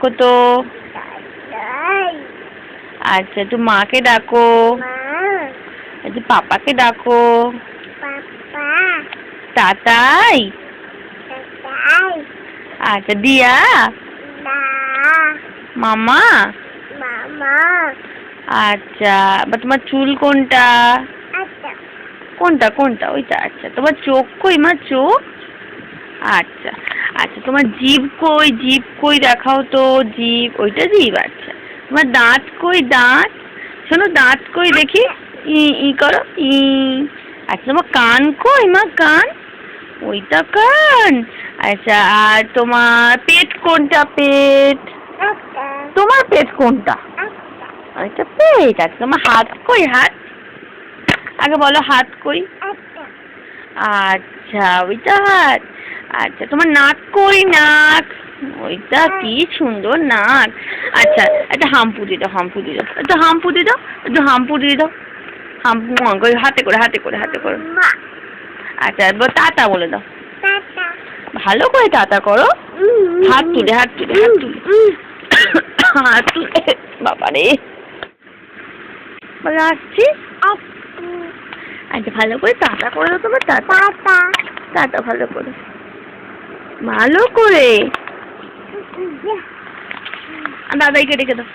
ডাকো তো। আচ্ছা, একটু মাকে ডাকো। একটু পাপাকে ডাকো। তাতাই। আচ্ছা, দিয়া। মামা। আচ্ছা, বা তোমার চুল কোনটা? কোনটা কোনটা? ওইটা। আচ্ছা, তোমার চোখ কই মা? চোখ। আচ্ছা আচ্ছা, তোমার জিভ কই? জিভ কই দেখাও তো। জিভ, ওইটা জিভ। আচ্ছা, তোমার দাঁত কই? দাঁত। শোনো, দাঁত কই দেখি। ই ই করো, ই। আচ্ছা, তোমার কান কই মা? কান। ওইটা কান। আচ্ছা, আর তোমার পেট কোনটা? পেট। তোমার পেট কোনটা? আচ্ছা, পেট। আচ্ছা, তোমার হাত কই? হাত। আগে বলো, হাত কই? আচ্ছা, ওইটা হাত। আচ্ছা, তোমার নাক কই? নাক। ওইটা। কি সুন্দর নাক। আচ্ছা, একটা হাম্পু দিয়ে দাও, হাম্পু দিয়ে দাও, একটু হাম্পু দিয়ে দাও, একটু হাম্পু দিয়ে দাও। হাম্পু হাতে করে, হাতে করে, হাতে করে। আচ্ছা, এবার টাটা বলে দাও। ভালো করে টাটা করো। হাত তুলে, হাত তুলে, হাত তুলে, হাত তুলে। বাবারে, বলে আসছি। আচ্ছা, ভালো করে টাটা করে দাও। তোমার টাটা, টাটা ভালো করে, ভালো করে। দাদাইকে ডেকে দাও।